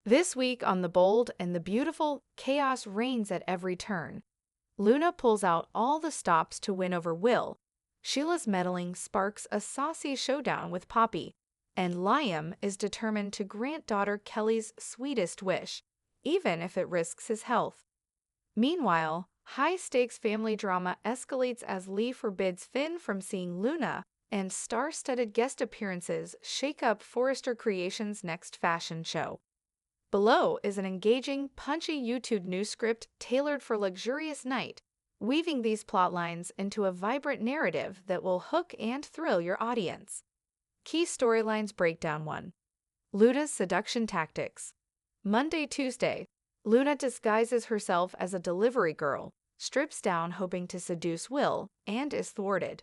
This week on The Bold and the Beautiful, chaos reigns at every turn. Luna pulls out all the stops to win over Will. Sheila's meddling sparks a saucy showdown with Poppy. And Liam is determined to grant daughter Kelly's sweetest wish, even if it risks his health. Meanwhile, high-stakes family drama escalates as Lee forbids Finn from seeing Luna, and star-studded guest appearances shake up Forrester Creations' next fashion show. Below is an engaging, punchy YouTube news script tailored for luxurious night, weaving these plotlines into a vibrant narrative that will hook and thrill your audience. Key storylines breakdown 1. Luna's seduction tactics. Tuesday. Luna disguises herself as a delivery girl, strips down hoping to seduce Will, and is thwarted.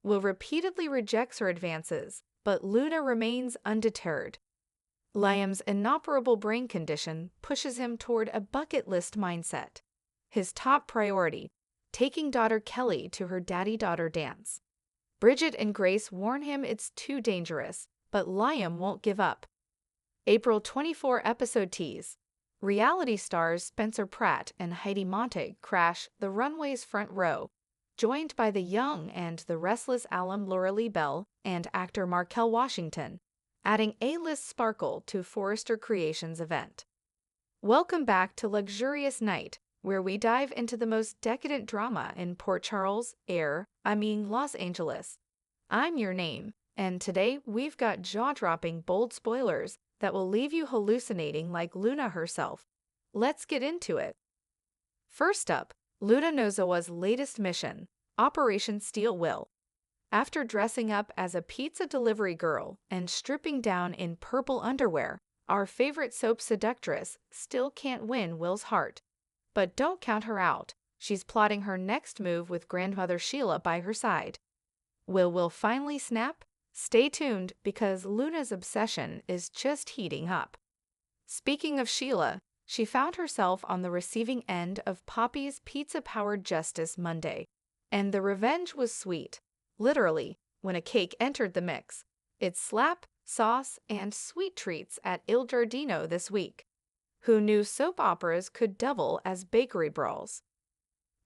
Will repeatedly rejects her advances, but Luna remains undeterred. Liam's inoperable brain condition pushes him toward a bucket list mindset. His top priority, taking daughter Kelly to her daddy-daughter dance. Bridget and Grace warn him it's too dangerous, but Liam won't give up. April 24 episode tease. Reality stars Spencer Pratt and Heidi Montag crash the runway's front row, joined by the young and the restless alum Laura Bell and actor Markel Washington, adding A-list sparkle to Forrester Creations' event. Welcome back to Luxurious Night, where we dive into the most decadent drama in Port Charles, Los Angeles. I'm your name, and today we've got jaw-dropping bold spoilers that will leave you hallucinating like Luna herself. Let's get into it. First up, Luna Nozawa's latest mission, Operation Steal Will. After dressing up as a pizza delivery girl and stripping down in purple underwear, our favorite soap seductress still can't win Will's heart. But don't count her out. She's plotting her next move with grandmother Sheila by her side. Will finally snap? Stay tuned because Luna's obsession is just heating up. Speaking of Sheila, she found herself on the receiving end of Poppy's pizza-powered justice Monday. And the revenge was sweet. Literally, when a cake entered the mix, it's slap, sauce, and sweet treats at Il Giardino this week. Who knew soap operas could double as bakery brawls?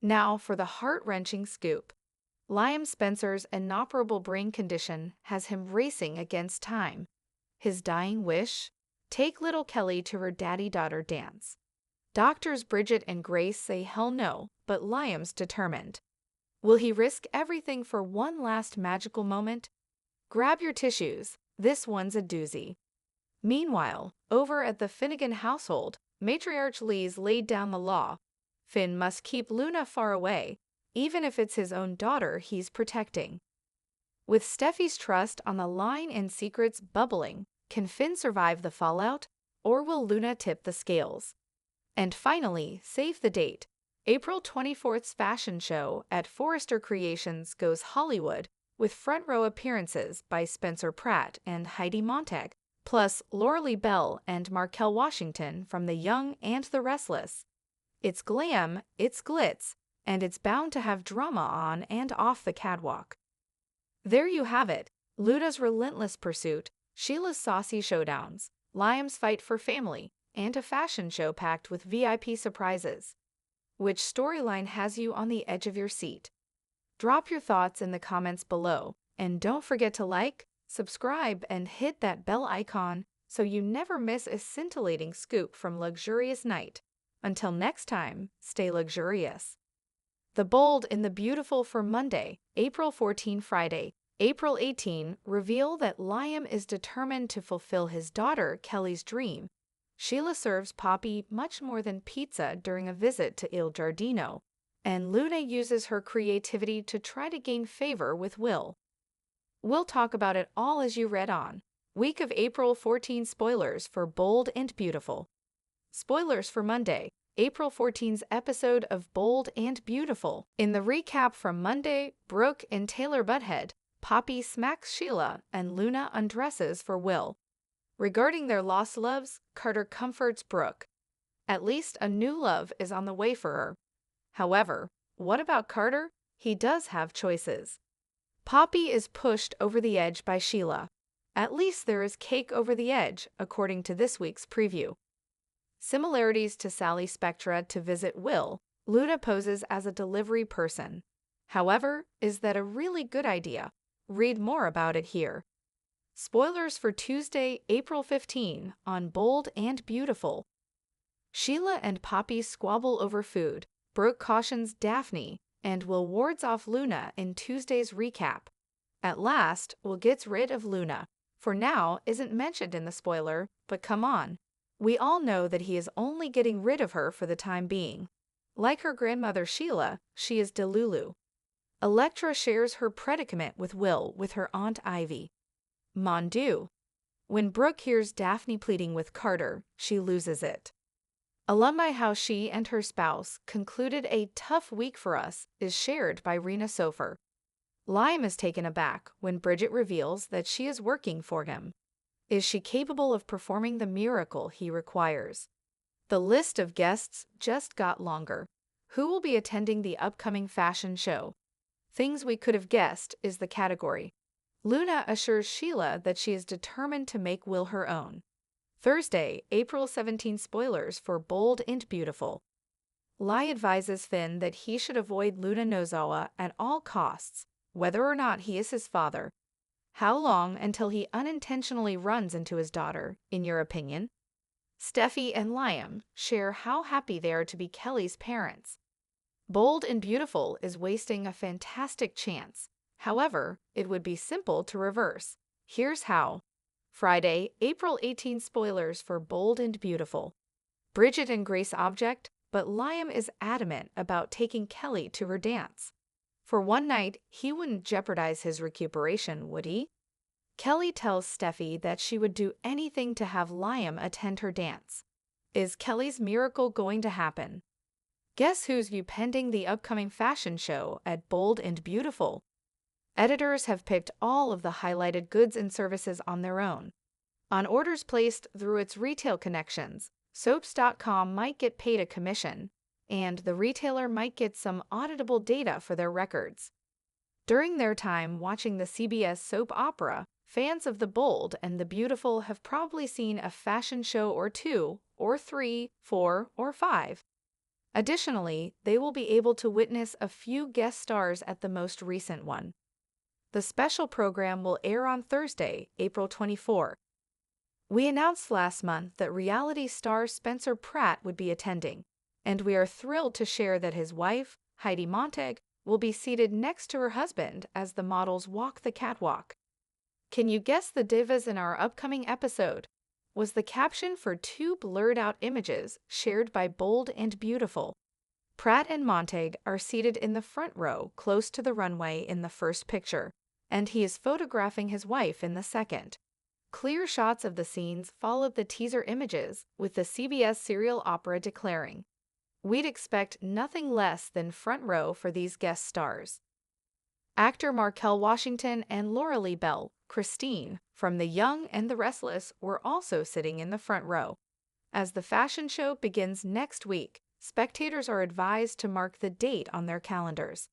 Now for the heart-wrenching scoop. Liam Spencer's inoperable brain condition has him racing against time. His dying wish? Take little Kelly to her daddy-daughter dance. Doctors Bridget and Grace say hell no, but Liam's determined. Will he risk everything for one last magical moment? Grab your tissues, this one's a doozy. Meanwhile, over at the Finnegan household, matriarch Lee's laid down the law. Finn must keep Luna far away, even if it's his own daughter he's protecting. With Steffi's trust on the line and secrets bubbling, can Finn survive the fallout, or will Luna tip the scales? And finally, save the date. April 24th's fashion show at Forrester Creations goes Hollywood, with front-row appearances by Spencer Pratt and Heidi Montag, plus Laura Bell and Markel Washington from The Young and the Restless. It's glam, it's glitz, and it's bound to have drama on and off the catwalk. There you have it, Luna's relentless pursuit, Sheila's saucy showdowns, Liam's fight for family, and a fashion show packed with VIP surprises. Which storyline has you on the edge of your seat? Drop your thoughts in the comments below, and don't forget to like, subscribe, and hit that bell icon so you never miss a scintillating scoop from Luxurious Night. Until next time, stay luxurious. The Bold and the Beautiful for Monday, April 14 Friday, April 18 reveal that Liam is determined to fulfill his daughter Kelly's dream. Sheila serves Poppy much more than pizza during a visit to Il Giardino, and Luna uses her creativity to try to gain favor with Will. We'll talk about it all as you read on. Week of April 14 spoilers for Bold and Beautiful. Spoilers for Monday, April 14's episode of Bold and Beautiful. In the recap from Monday, Brooke and Taylor butt heads, Poppy smacks Sheila, and Luna undresses for Will. Regarding their lost loves, Carter comforts Brooke. At least a new love is on the way for her. However, what about Carter? He does have choices. Poppy is pushed over the edge by Sheila. At least there is cake over the edge, according to this week's preview. Similarities to Sally Spectra to visit Will, Luna poses as a delivery person. However, is that a really good idea? Read more about it here. Spoilers for Tuesday, April 15 on Bold and Beautiful. Sheila and Poppy squabble over food. Brooke cautions Daphne, and Will wards off Luna in Tuesday's recap. At last, Will gets rid of Luna. For now, isn't mentioned in the spoiler, but come on. We all know that he is only getting rid of her for the time being. Like her grandmother Sheila, she is Delulu. Electra shares her predicament with Will with her Aunt Ivy. Mon Dieu. When Brooke hears Daphne pleading with Carter, she loses it. Alumni how she and her spouse concluded a tough week for us is shared by Rena Sofer. Liam is taken aback when Bridget reveals that she is working for him. Is she capable of performing the miracle he requires? The list of guests just got longer. Who will be attending the upcoming fashion show? Things we could have guessed is the category. Luna assures Sheila that she is determined to make Will her own. Thursday, April 17 spoilers for Bold and Beautiful. Lai advises Finn that he should avoid Luna Nozawa at all costs, whether or not he is his father. How long until he unintentionally runs into his daughter, in your opinion? Steffi and Liam share how happy they are to be Kelly's parents. Bold and Beautiful is wasting a fantastic chance. However, it would be simple to reverse. Here's how. Friday, April 18 spoilers for Bold and Beautiful. Bridget and Grace object, but Liam is adamant about taking Kelly to her dance. For one night, he wouldn't jeopardize his recuperation, would he? Kelly tells Steffi that she would do anything to have Liam attend her dance. Is Kelly's miracle going to happen? Guess who's pending the upcoming fashion show at Bold and Beautiful? Editors have picked all of the highlighted goods and services on their own. On orders placed through its retail connections, Soaps.com might get paid a commission, and the retailer might get some auditable data for their records. During their time watching the CBS soap opera, fans of the Bold and the Beautiful have probably seen a fashion show or two, or three, four, or five. Additionally, they will be able to witness a few guest stars at the most recent one. The special program will air on Thursday, April 24. We announced last month that reality star Spencer Pratt would be attending, and we are thrilled to share that his wife, Heidi Montag, will be seated next to her husband as the models walk the catwalk. Can you guess the divas in our upcoming episode? Was the caption for two blurred-out images shared by Bold and Beautiful. Pratt and Montag are seated in the front row close to the runway in the first picture, and he is photographing his wife in the second. Clear shots of the scenes followed the teaser images, with the CBS serial opera declaring, "We'd expect nothing less than front row for these guest stars." Actor Markel Washington and Laura Lee Bell, Christine, from The Young and the Restless were also sitting in the front row. As the fashion show begins next week, spectators are advised to mark the date on their calendars.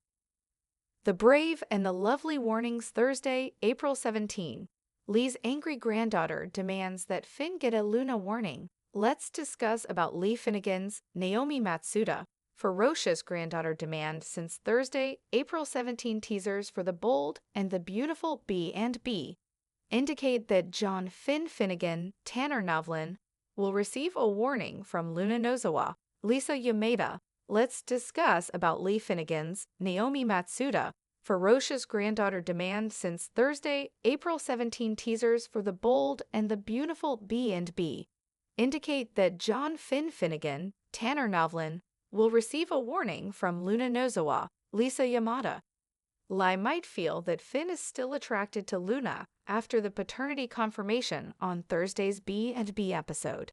The Brave and the Lovely warnings Thursday, April 17. Lee's angry granddaughter demands that Finn get a Luna warning. Let's discuss about Lee Finnegan's Naomi Matsuda. Ferocious granddaughter demand since Thursday, April 17 teasers for the Bold and the Beautiful B&B indicate that John Finnegan, Tanner Novlin, will receive a warning from Luna Nozawa, Lisa Yamada. Let's discuss about Lee Finnegan's Naomi Matsuda. Ferocious granddaughter demand since Thursday, April 17 teasers for the Bold and the Beautiful B&B indicate that John Finnegan, Tanner Novlin, will receive a warning from Luna Nozawa, Lisa Yamada. Lai might feel that Finn is still attracted to Luna after the paternity confirmation on Thursday's B&B episode.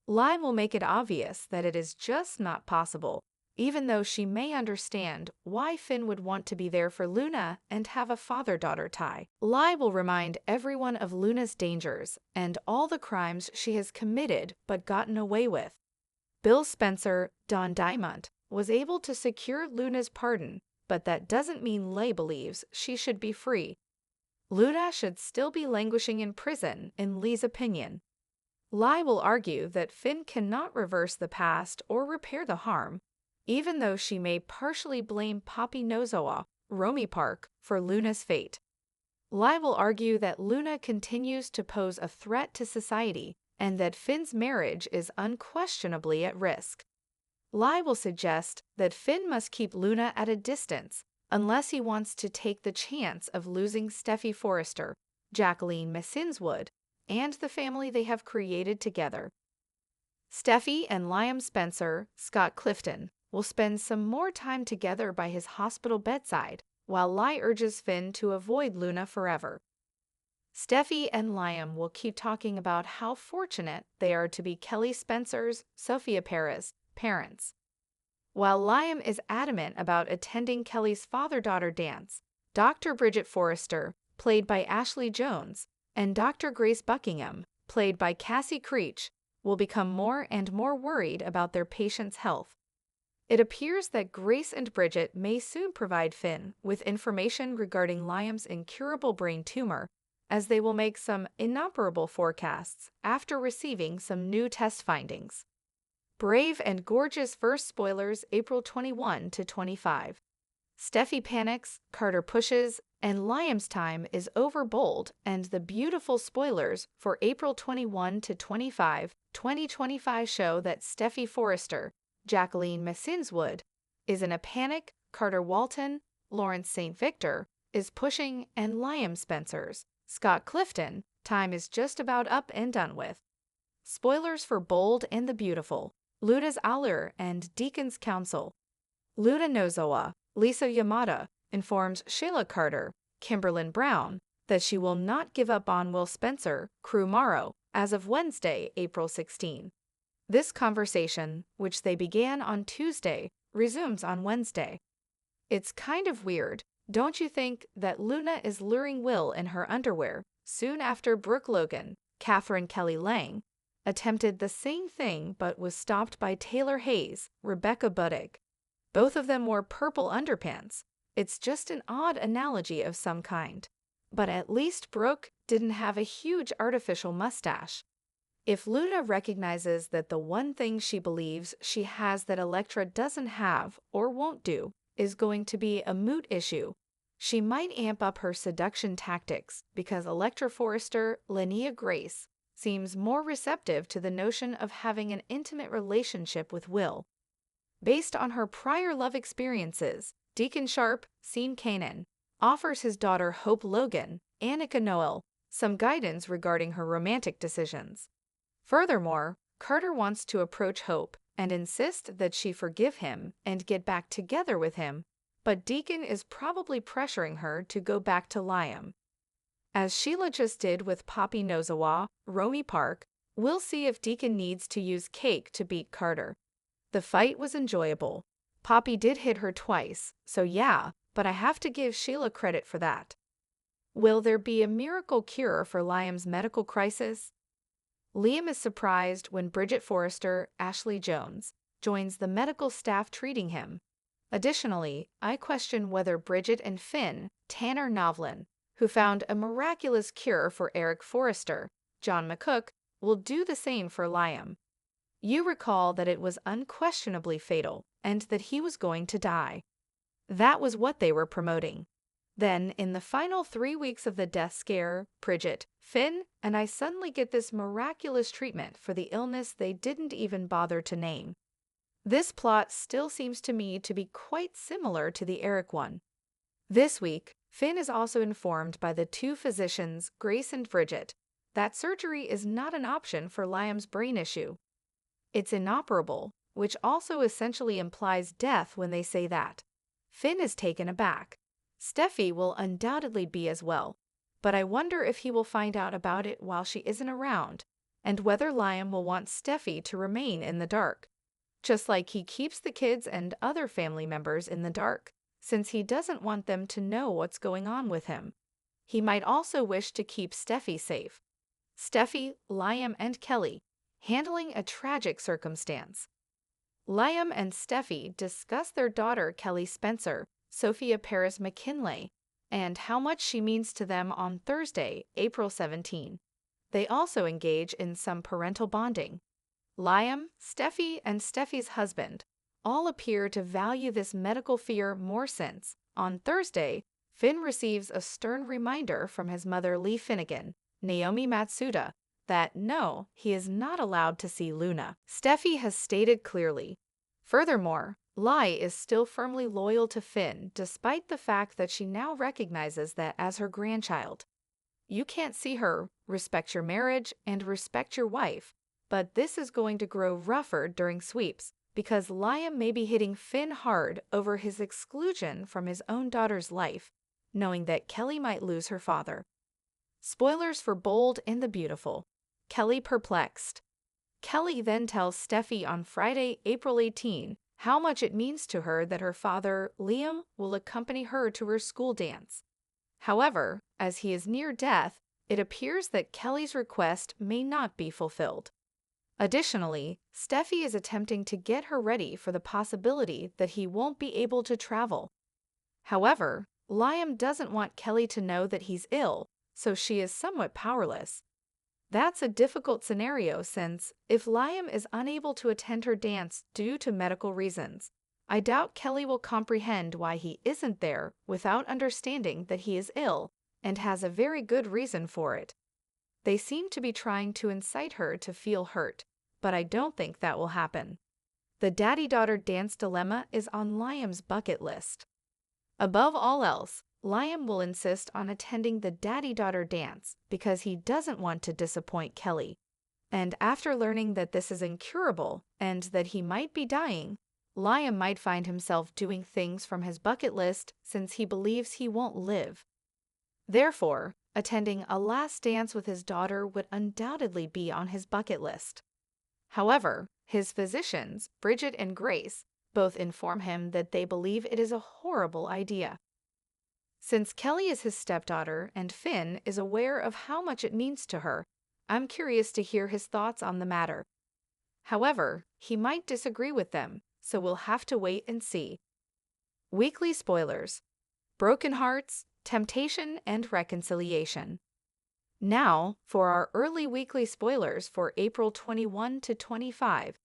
Lai will make it obvious that it is just not possible, even though she may understand why Finn would want to be there for Luna and have a father-daughter tie. Lai will remind everyone of Luna's dangers and all the crimes she has committed but gotten away with. Bill Spencer, Don Diamond, was able to secure Luna's pardon, but that doesn't mean Lai believes she should be free. Luna should still be languishing in prison, in Lee's opinion. Lie will argue that Finn cannot reverse the past or repair the harm, even though she may partially blame Poppy Nozoa, Romy Park, for Luna's fate. Lie will argue that Luna continues to pose a threat to society and that Finn's marriage is unquestionably at risk. Lie will suggest that Finn must keep Luna at a distance unless he wants to take the chance of losing Steffi Forrester, Jacqueline Messinswood, and the family they have created together. Steffi and Liam Spencer, Scott Clifton, will spend some more time together by his hospital bedside, while Lie urges Finn to avoid Luna forever. Steffi and Liam will keep talking about how fortunate they are to be Kelly Spencer's, Sophia Perez, parents. While Liam is adamant about attending Kelly's father-daughter dance, Dr. Bridget Forrester, played by Ashley Jones, and Dr. Grace Buckingham, played by Cassie Creech, will become more and more worried about their patient's health. It appears that Grace and Bridget may soon provide Finn with information regarding Liam's incurable brain tumor, as they will make some inoperable forecasts after receiving some new test findings. Brave and gorgeous first spoilers April 21 to 25. Steffi panics, Carter pushes, and Liam's time is over bold, and the beautiful spoilers for April 21 to 25, 2025 show that Steffi Forrester, Jacqueline Messinswood, is in a panic, Carter Walton, Lawrence St. Victor, is pushing, and Liam Spencer's, Scott Clifton, time is just about up and done with. Spoilers for Bold and the Beautiful, Luda's Allure and Deacon's Counsel. Luda Nozoa, Lisa Yamada, informs Shayla Carter, Kimberlyn Brown, that she will not give up on Will Spencer, Crew Morrow, as of Wednesday, April 16. This conversation, which they began on Tuesday, resumes on Wednesday. It's kind of weird, don't you think, that Luna is luring Will in her underwear soon after Brooke Logan, Catherine Kelly Lang, attempted the same thing but was stopped by Taylor Hayes, Rebecca Buddig. Both of them wore purple underpants. It's just an odd analogy of some kind. But at least Brooke didn't have a huge artificial mustache. If Luna recognizes that the one thing she believes she has that Elektra doesn't have or won't do is going to be a moot issue, she might amp up her seduction tactics because Elektra Forrester, Linnea Grace, seems more receptive to the notion of having an intimate relationship with Will. Based on her prior love experiences, Deacon Sharp, Sean Kanan, offers his daughter Hope Logan, Annika Noel, some guidance regarding her romantic decisions. Furthermore, Carter wants to approach Hope and insist that she forgive him and get back together with him, but Deacon is probably pressuring her to go back to Liam. As Sheila just did with Poppy Nozowa, Romy Park, we'll see if Deacon needs to use cake to beat Carter. The fight was enjoyable. Poppy did hit her twice, so yeah, but I have to give Sheila credit for that. Will there be a miracle cure for Liam's medical crisis? Liam is surprised when Bridget Forrester, Ashley Jones, joins the medical staff treating him. Additionally, I question whether Bridget and Finn, Tanner Novlin, who found a miraculous cure for Eric Forrester, John McCook, will do the same for Liam. You recall that it was unquestionably fatal and that he was going to die. That was what they were promoting. Then, in the final 3 weeks of the death scare, Bridget, Finn, and I suddenly get this miraculous treatment for the illness they didn't even bother to name. This plot still seems to me to be quite similar to the Eric one. This week, Finn is also informed by the two physicians, Grace and Bridget, that surgery is not an option for Liam's brain issue. It's inoperable, which also essentially implies death when they say that. Finn is taken aback. Steffi will undoubtedly be as well, but I wonder if he will find out about it while she isn't around, and whether Liam will want Steffi to remain in the dark, just like he keeps the kids and other family members in the dark, since he doesn't want them to know what's going on with him. He might also wish to keep Steffi safe. Steffi, Liam, and Kelly, handling a tragic circumstance. Liam and Steffi discuss their daughter Kelly Spencer, Sophia Paris McKinley, and how much she means to them on Thursday, April 17. They also engage in some parental bonding. Liam, Steffi, and Steffi's husband all appear to value this medical fear more since, on Thursday, Finn receives a stern reminder from his mother Lee Finnegan, Naomi Matsuda, that no, he is not allowed to see Luna. Steffi has stated clearly. Furthermore, Lai is still firmly loyal to Finn despite the fact that she now recognizes that as her grandchild. You can't see her, respect your marriage, and respect your wife, but this is going to grow rougher during sweeps because Liam may be hitting Finn hard over his exclusion from his own daughter's life, knowing that Kelly might lose her father. Spoilers for Bold and the Beautiful. Kelly perplexed. Kelly then tells Steffi on Friday, April 18, how much it means to her that her father, Liam, will accompany her to her school dance. However, as he is near death, it appears that Kelly's request may not be fulfilled. Additionally, Steffi is attempting to get her ready for the possibility that he won't be able to travel. However, Liam doesn't want Kelly to know that he's ill, so she is somewhat powerless. That's a difficult scenario since, if Liam is unable to attend her dance due to medical reasons, I doubt Kelly will comprehend why he isn't there without understanding that he is ill and has a very good reason for it. They seem to be trying to incite her to feel hurt, but I don't think that will happen. The daddy-daughter dance dilemma is on Liam's bucket list. Above all else, Liam will insist on attending the daddy-daughter dance because he doesn't want to disappoint Kelly. And after learning that this is incurable and that he might be dying, Liam might find himself doing things from his bucket list since he believes he won't live. Therefore, attending a last dance with his daughter would undoubtedly be on his bucket list. However, his physicians, Bridget and Grace, both inform him that they believe it is a horrible idea. Since Kelly is his stepdaughter and Finn is aware of how much it means to her, I'm curious to hear his thoughts on the matter. However, he might disagree with them, so we'll have to wait and see. Weekly spoilers. Broken hearts, temptation, and reconciliation. Now, for our early weekly spoilers for April 21 to 25.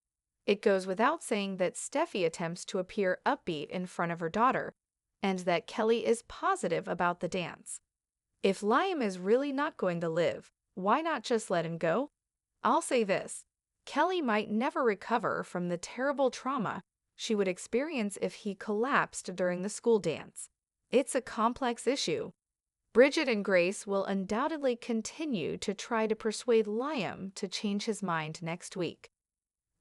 It goes without saying that Steffi attempts to appear upbeat in front of her daughter, and that Kelly is positive about the dance. If Liam is really not going to live, why not just let him go? I'll say this. Kelly might never recover from the terrible trauma she would experience if he collapsed during the school dance. It's a complex issue. Bridget and Grace will undoubtedly continue to try to persuade Liam to change his mind next week.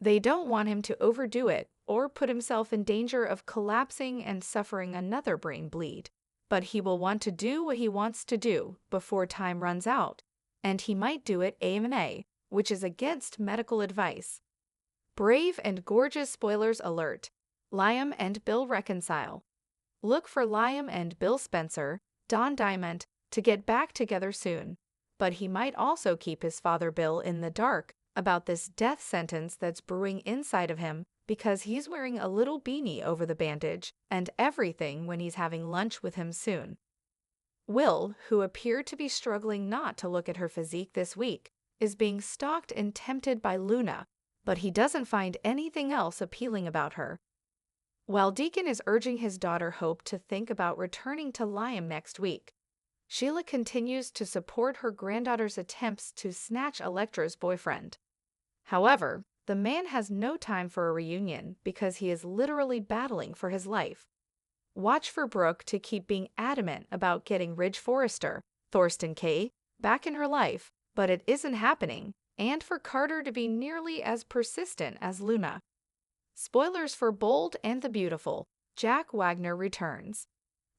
They don't want him to overdo it or put himself in danger of collapsing and suffering another brain bleed, but he will want to do what he wants to do before time runs out, and he might do it AMA, which is against medical advice. Brave and gorgeous spoilers alert. Liam and Bill reconcile. Look for Liam and Bill Spencer, Don Diamond, to get back together soon, but he might also keep his father Bill in the dark about this death sentence that's brewing inside of him because he's wearing a little beanie over the bandage and everything when he's having lunch with him soon. Will, who appeared to be struggling not to look at her physique this week, is being stalked and tempted by Luna, but he doesn't find anything else appealing about her. While Deacon is urging his daughter Hope to think about returning to Liam next week, Sheila continues to support her granddaughter's attempts to snatch Electra's boyfriend. However, the man has no time for a reunion because he is literally battling for his life. Watch for Brooke to keep being adamant about getting Ridge Forrester, Thorsten Kaye, back in her life, but it isn't happening, and for Carter to be nearly as persistent as Luna. Spoilers for Bold and the Beautiful. Jack Wagner returns.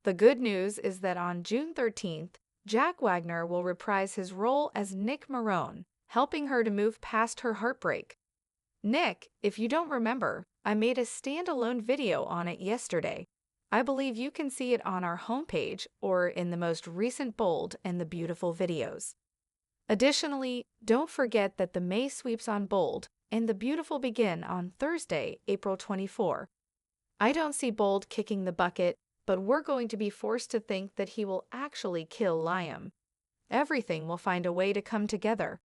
The good news is that on June 13th, Jack Wagner will reprise his role as Nick Marone, helping her to move past her heartbreak. Nick, if you don't remember, I made a standalone video on it yesterday. I believe you can see it on our homepage or in the most recent Bold and the Beautiful videos. Additionally, don't forget that the May sweeps on Bold and the Beautiful begin on Thursday, April 24. I don't see Bold kicking the bucket, but we're going to be forced to think that he will actually kill Liam. Everything will find a way to come together.